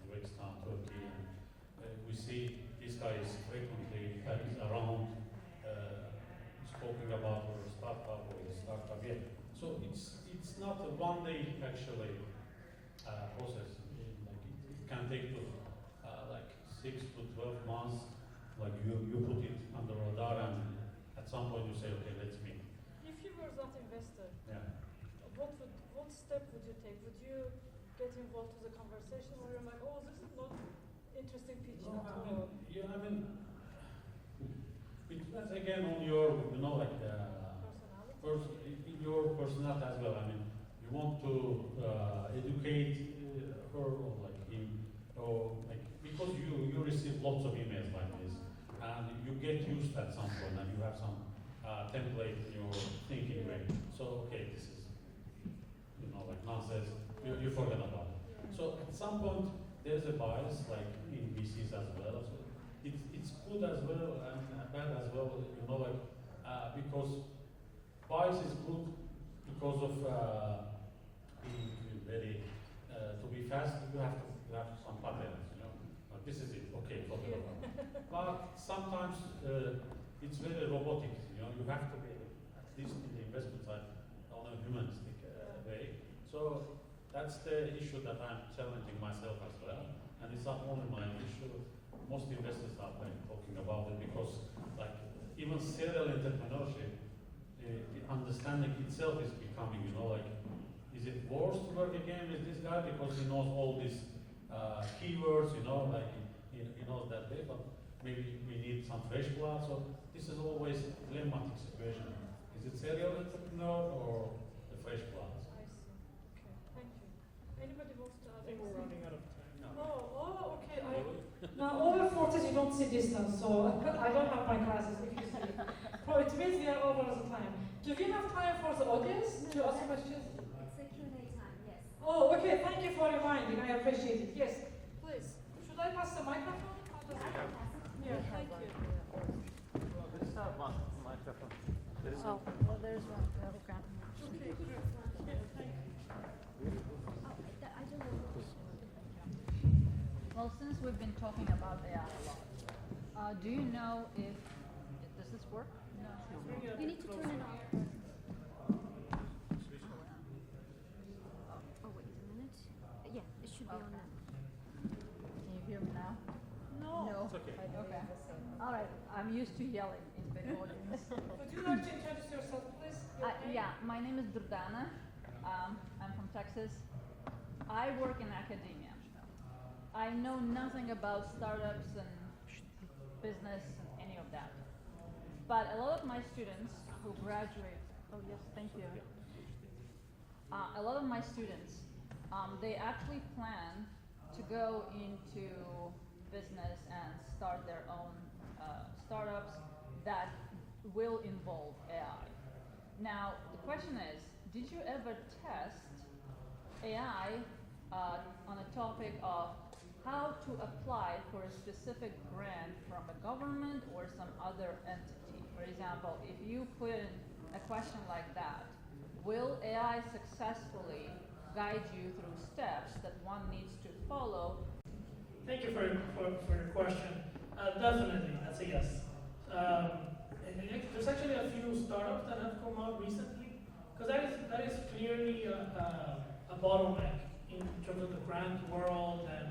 Uzbekistan, Turkey, and we see this guy is frequently is around talking about our startup or the startup yet. So it's not a one day actually process. It can take to like 6 to 12 months. Like you put it under radar and at some point you say, okay, let's meet. If you were that investor, Yeah. what step would you take? Would you get involved in the conversation, or you're like, oh, this is not interesting pitch No, at I all? mean, yeah, I mean, it depends again on your, you know, like Personality? your personality as well. I mean, you want to educate her or like him, or like because you receive lots of emails like this, and you get used at some point, and you have some template in your thinking way. So okay, this is like nonsense. You forget about it. So at some point there's a bias, like in VCs as well. So it's good as well and bad as well. Like because bias is good because of being very to be fast. You have some patterns. Like this is it. Okay, forget about it. But sometimes it's very robotic. You have to be at least in the investment side on a humanistic way. So that's the issue that I'm challenging myself as well. And it's not only my issue. Most investors are like talking about it because like even serial entrepreneurship, the understanding itself is becoming, like, is it worth to work again with this guy because he knows all these keywords, like he knows that way, but maybe we need some fresh blood. So this is always a dilemmatic situation. Is it serial entrepreneur or the fresh blood? I see. Okay, thank you. Anybody wants to add I think we're anything? running out of time now. Oh, okay. Now, over 40s, you don't see distance, so I don't have my glasses, if you see. So it means we are over the time. Do we have time for the audience to ask questions? It's a Q&A time, yes. Oh, okay. Thank you for reminding. I appreciate it. Yes, please. Should I pass the microphone? How does Yeah, I can pass it. Yeah, thank you. Microphone. Oh, well, there's one. Okay. Okay, great. Yeah, thank you. Oh, I don't know. Well, since we've been talking about AI a lot, do you know if does this work? No. You need to turn it off. Oh, wait a minute. Yeah, it should be on now. Can you hear me now? No. It's okay. Okay. All right. I'm used to yelling in the audience. Would you like to introduce yourself, please? Your name? Yeah, my name is Durdana. I'm from Texas. I work in academia. I know nothing about startups and business and any of that. but a lot of my students who graduate, oh yes, thank you. A lot of my students, they actually plan to go into business and start their own startups that will involve AI. Now, the question is, did you ever test AI on a topic of how to apply for a specific grant from a government or some other entity? For example, if you put in a question like that, will AI successfully guide you through steps that one needs to follow? Thank you for your question. Definitely, that's a yes. There's actually a few startups that have come out recently, because that is clearly a bottleneck in terms of the grant world and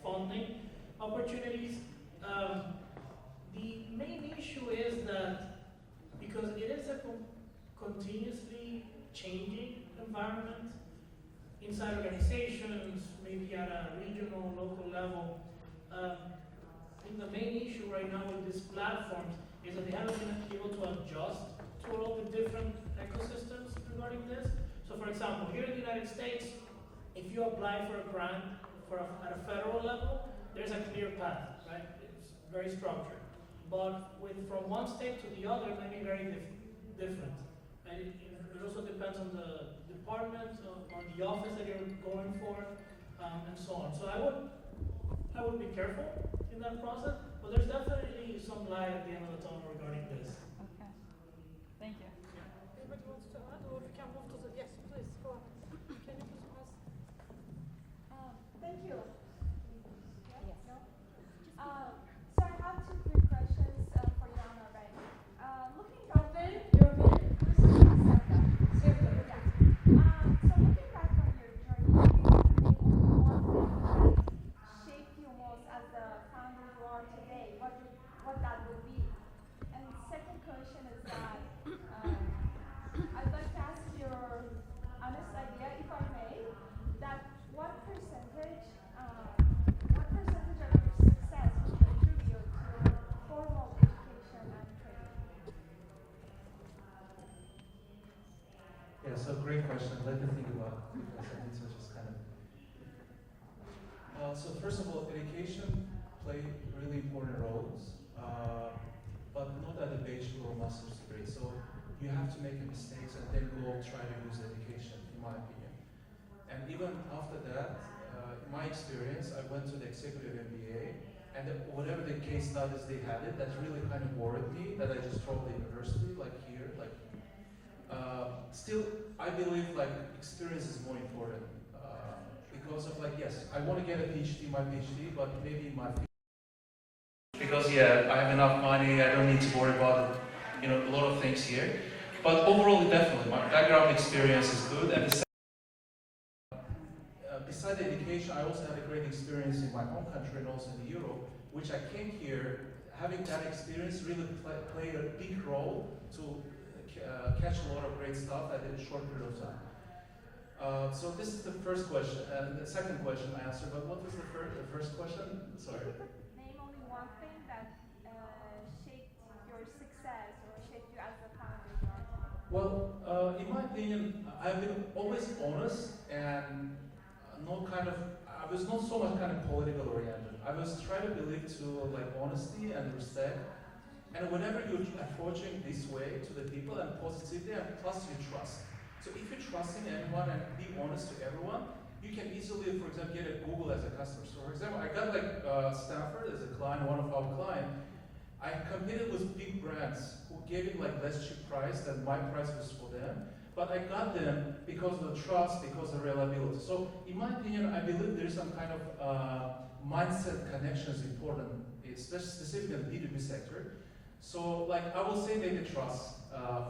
funding opportunities. The main issue is that because it is a continuously changing environment inside organizations, maybe at a regional, local level. I think the main issue right now with these platforms is that they haven't been able to adjust to all the different ecosystems regarding this. So for example, here in the United States, if you apply for a grant at a federal level, there's a clear path, right? It's very structured. But from one state to the other, it may be very different. And it also depends on the department, on the office that you're going for, and so on. So I would be careful in that process, but there's definitely some light at the end of the tunnel regarding this. Okay, thank you. Anybody wants to add, or we can move to the, yes, please, go ahead. Can you please pass? Thank you. Yes. No? So I have two quick questions for you, Anar, right? Looking back then, Your name? yeah. So looking back on your journey, maybe one thing that shaped you most as the founder you are today, what that would be. And second question is that I'd like to ask your honest idea, if I may, that what percentage of your success would you attribute to formal education and training? Yeah, so great question. Let me think about it, because I need to just kind of. So first of all, education play really important roles, but not at the bachelor or master's degree. So you have to make mistakes and then go try to use education, in my opinion. And even after that, in my experience, I went to the executive MBA, and whatever the case studies they had it, that really kind of worried me that I just dropped the university, like here, like. Still, I believe like experience is more important because of like, yes, I want to get a PhD, my PhD, but maybe my because yeah, I have enough money, I don't need to worry about a lot of things here. But overall, definitely, my background experience is good. And besides education, I also had a great experience in my home country and also in Europe, which I came here having that experience really played a big role to catch a lot of great stuff in a short period of time. So this is the first question, and the second question I answered, but what was the first question? Sorry. Name only one thing that shaped your success or shaped you as the founder you are today. Well, in my opinion, I've been always honest and I was not so much kind of political oriented. I was trying to believe to like honesty and respect. And whenever you're approaching this way to the people and positively, and plus you trust. So if you're trusting anyone and be honest to everyone, you can easily, for example, get a Google as a customer. So for example, I got like Stanford as a client, one of our clients. I competed with big brands who gave it like less cheap price than my price was for them. But I got them because of the trust, because of reliability. So in my opinion, I believe there's some kind of mindset connection is important, especially specifically in the B2B sector. So like I will say maybe trust,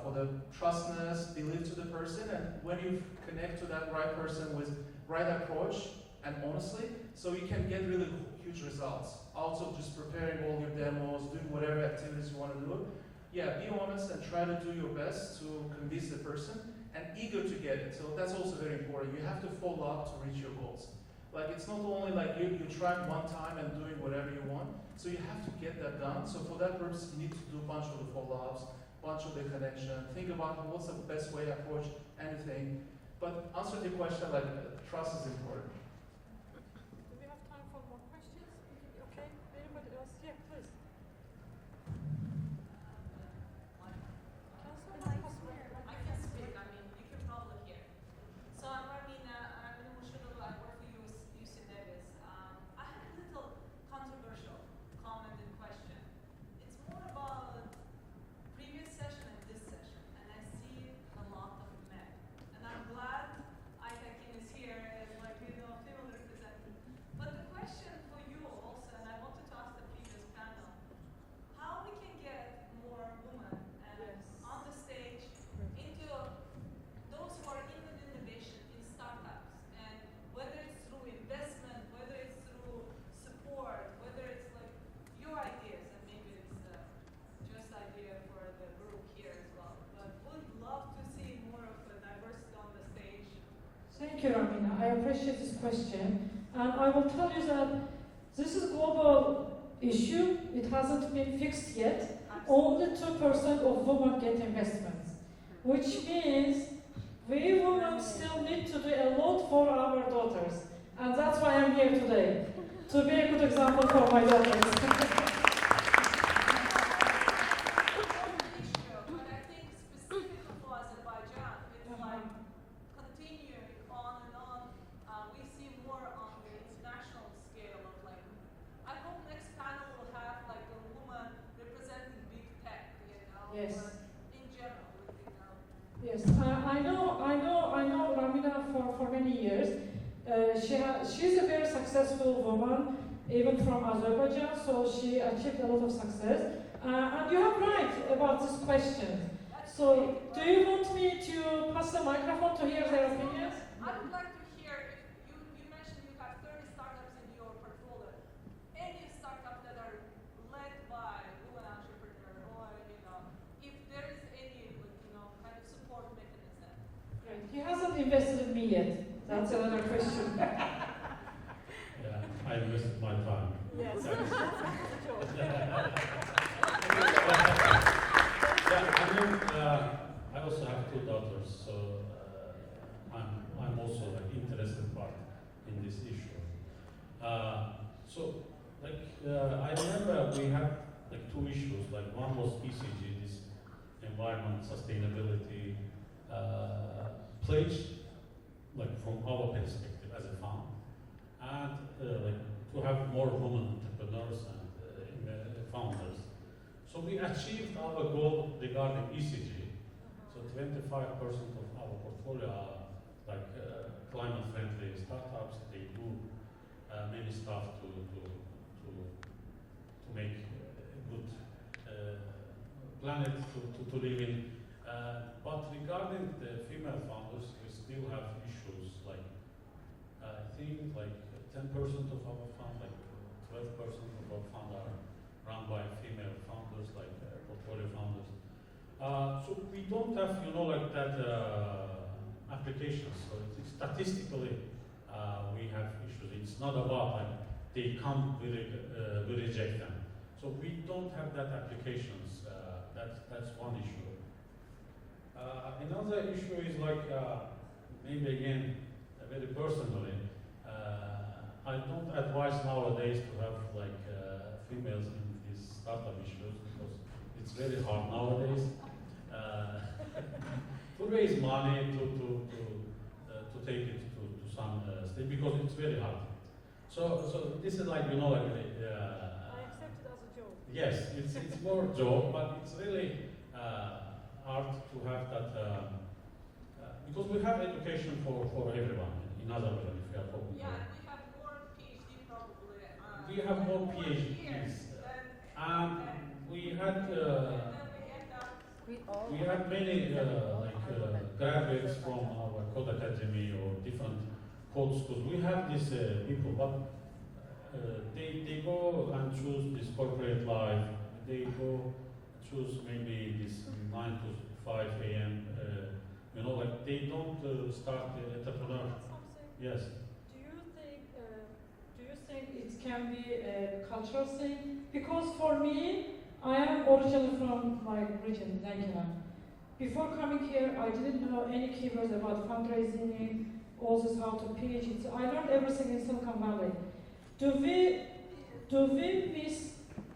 for the trustness, believe to the person, and when you connect to that right person with right approach and honestly, so you can get really huge results. Also just preparing all your demos, doing whatever activities you want to do. Yeah, be honest and try to do your best to convince the person and eager to get it. So that's also very important. You have to follow up to reach your goals. Like it's not only like you trying one time and doing whatever you want. So you have to get that done. So for that purpose, you need to do a bunch of the follow-ups, bunch of the connection. Think about what's the best way to approach anything. But answer the question, like trust is important. Do we have time for more questions? Okay, anybody else? Yeah, please. I can speak. I mean, you can probably hear. So I'm Martina. I'm in Mushurulu. I work for UC Davis. I have a little controversial comment and question. It's more about previous session and this session, and I see a lot of men. And I'm glad Aytakin is here as like female representative. But the question for you also, and I wanted to ask the previous panel, how we can get more women on the stage into those who are in innovation in startups, and whether it's through investment, whether it's through support, whether it's like your ideas, and maybe it's just idea for the group here as well. But would love to see more of the diversity on the stage. Thank you, Ramina. I appreciate this question. And I will tell you that this is a global issue. It hasn't been fixed yet. Only 2% of women get investments, which means we women still need to do a lot for our daughters. And that's why I'm here today, to be a good example for my daughters. Issue, but I think specifically for Azerbaijan, it's like continuing on and on. We see more on the international scale of like, I hope next panel will have like a woman representing big tech, you know, Yes. but in general, you know. Yes, I know Ramina for many years. She's a very successful woman, even from Azerbaijan, so she achieved a lot of success. And you are right about this question. So, do you want me to pass the microphone to hear their opinions? I would like to hear, if you mentioned you have 30 startups in your portfolio. Any startups that are led by women entrepreneurs, or you know, if there is any you know kind of support mechanism. Great. He hasn't invested in me yet. That's another question. Yeah, I invested my time. Yes. I also have 2 daughters, so I'm also like interested part in this issue. I remember we had like 2 issues. Like one was ECG, this environment sustainability pledge, like from our perspective as a fund, and like to have more women entrepreneurs and founders. So we achieved our goal regarding ECG. So 25% of our portfolio are like climate-friendly startups. They do many stuff to make a good planet to live in. But regarding the female founders, we still have issues. Like I think like 10% of our fund, like 12% of our fund are run by female founders, like portfolio founders. So we don't have, like that applications. So it's statistically, we have issues. It's not about like they come, we reject them. So we don't have that applications. That's one issue. Another issue is like maybe again very personally. I don't advise nowadays to have like females in these startup issues because it's very hard nowadays to raise money to take it to some state because it's very hard. So this is like I accept it as a joke. yes, it's more joke, but it's really hard to have that because we have education for everyone in other words if we are talking Yeah, about. we have more PhD probably. We have more more PhDs. years We had and then we end up. we had many graduates from our code academy or different code schools. We have these people, but they go and choose this corporate life. They go choose maybe this 9 to 5 a.m. Like they don't start entrepreneur. Something. Yes. Do you think can be a cultural thing. Because for me, I am originally from my region, Nigeria. Before coming here, I didn't know any keywords about fundraising, also how to pitch. I learned everything in Silicon Valley. Do we miss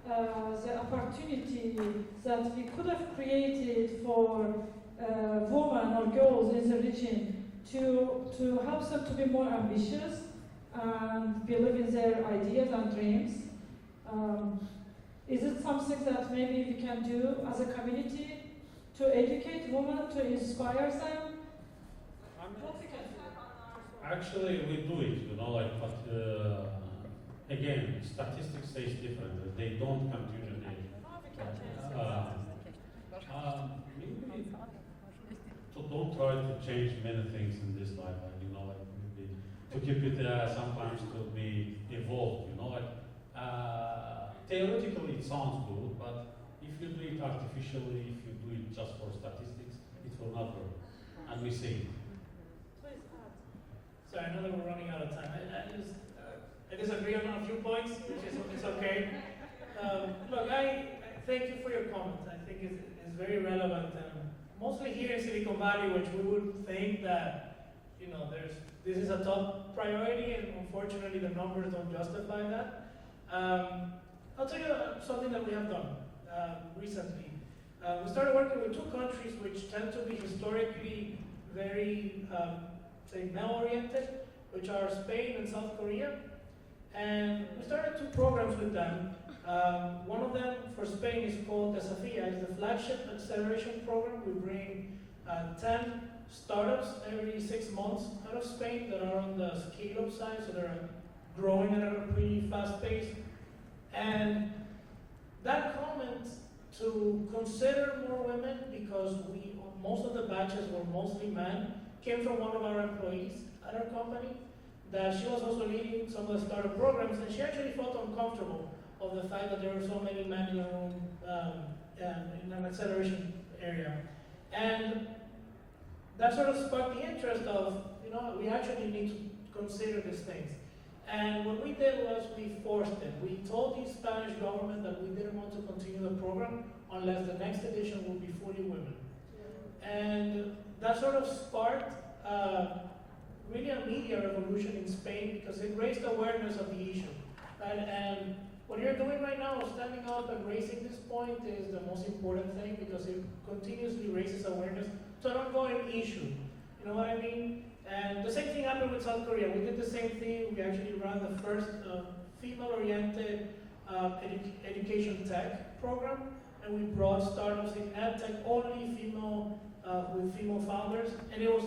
the opportunity that we could have created for women or girls in the region to help them to be more ambitious and believe in their ideas and dreams? Is it something that maybe we can do as a community to educate women, to inspire them? What we can do? Actually, we do it, you know, like, but again, statistics says different. They don't come to usually. Maybe so don't try to change many things in this life, like, you know, like maybe to keep it sometimes to be evolved, you know, like theoretically it sounds good, but if you do it artificially, if you do it just for statistics, it will not work. And we see it. So I know that we're running out of time. I disagree on a few points, which is it's okay. Look, I thank you for your comment. I think it's very relevant, and mostly here in Silicon Valley, which we would think that, you know, this is a top priority, and unfortunately the numbers don't justify that. I'll tell you something that we have done recently. We started working with two countries which tend to be historically very, say, male-oriented, which are Spain and South Korea. And we started two programs with them. One of them for Spain is called Desafía. It's the flagship acceleration program. We bring 10 startups every 6 months out of Spain that are on the scale-up side, so they're growing at a pretty fast pace. And that comment to consider more women, because most of the batches were mostly men, came from one of our employees at our company, that she was also leading some of the startup programs, and she actually felt uncomfortable of the fact that there were so many men in the room in an acceleration area. And that sort of sparked the interest of, you know, we actually need to consider these things. And what we did was we forced it. We told the Spanish government that we didn't want to continue the program unless the next edition would be fully women. And that sort of sparked really a media revolution in Spain, because it raised awareness of the issue. Right? And what you're doing right now, standing up and raising this point, is the most important thing, because it continuously raises awareness to an ongoing issue. You know what I mean? And the same thing happened with South Korea. We did the same thing. We actually ran the first female-oriented education tech program, and we brought startups in edtech, only female, with female founders, and it was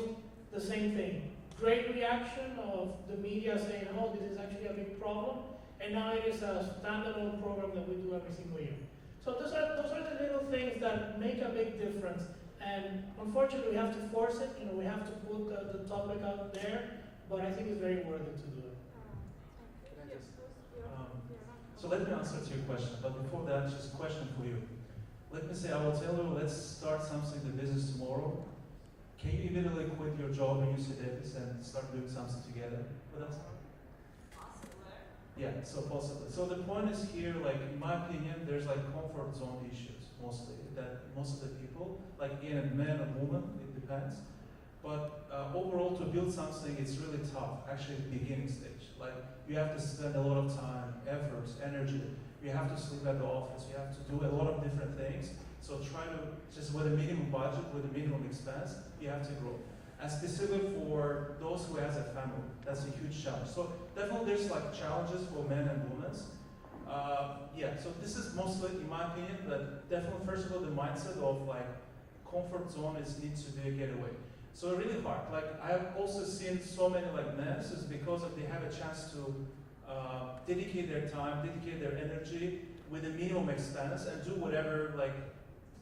the same thing. Great reaction of the media saying, oh, this is actually a big problem, and now it is a standalone program that we do every single year. So those are the little things that make a big difference. And unfortunately, we have to force it. You know, we have to put the topic out there, but I think it's very worth it to do it. So let me answer to your question, but before that, just a question for you. Let me say, I will tell you, let's start something, the business tomorrow. Can you immediately quit your job in EtaVista and start doing something together with us? Possible. Yeah, so possible. So the point is here, like, in my opinion, there's like comfort zone issues, mostly, that most of the people, like again, men and women, it depends. But overall, to build something, it's really tough, actually at the beginning stage. Like, you have to spend a lot of time, efforts, energy. You have to sleep at the office. You have to do a lot of different things. So try to, just with a minimum budget, with a minimum expense, you have to grow. And specifically for those who has a family, that's a huge challenge. So definitely there's like challenges for men and women. Yeah, so this is mostly, in my opinion, that definitely first of all, the mindset of like comfort zone needs to be a getaway. So really hard. Like I have also seen so many like men, is because of they have a chance to dedicate their time, dedicate their energy with a minimum expense and do whatever like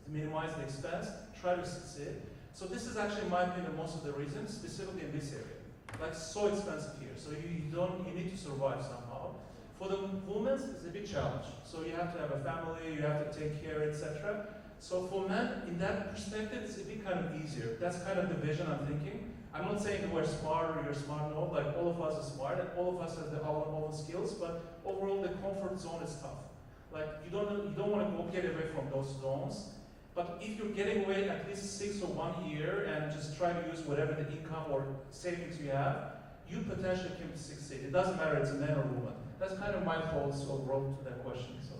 to minimize the expense, try to succeed. So this is actually, in my opinion, most of the reasons, specifically in this area. Like so expensive here, so you need to survive somehow. For the women, it's a big challenge. So you have to have a family, you have to take care, etc. So for men, in that perspective, it's a bit kind of easier. That's kind of the vision I'm thinking. I'm not saying that we're smart or you're smart, no, like all of us are smart and all of us have our own skills, but overall the comfort zone is tough. Like you don't want to go get away from those zones, but if you're getting away at least 6 or 1 year and just try to use whatever the income or savings you have, you potentially can succeed. It doesn't matter it's a man or woman. That's kind of my thoughts overall to that question. So.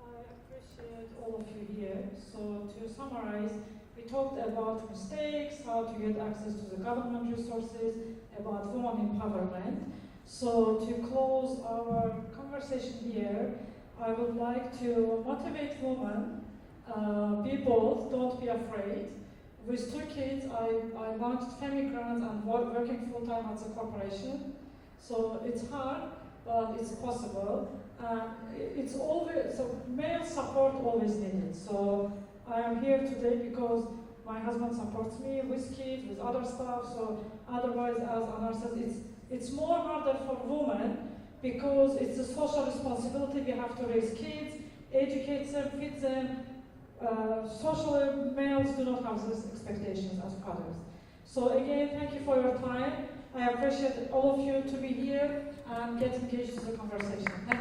I appreciate all of you here. So to summarize, we talked about mistakes, how to get access to the government resources, about women empowerment. So to close our conversation here, I would like to motivate women, be bold, don't be afraid. With 2 kids, I launched Femigrants and working full-time at the corporation. So it's hard, but it's possible. It's always, so male support always needed. So I am here today because my husband supports me with kids, with other stuff. So otherwise, as Anar says, it's more harder for women because it's a social responsibility. We have to raise kids, educate them, feed them. Socially, males do not have these expectations as fathers. So again, thank you for your time. I appreciate all of you to be here and get engaged in the conversation. Thank you.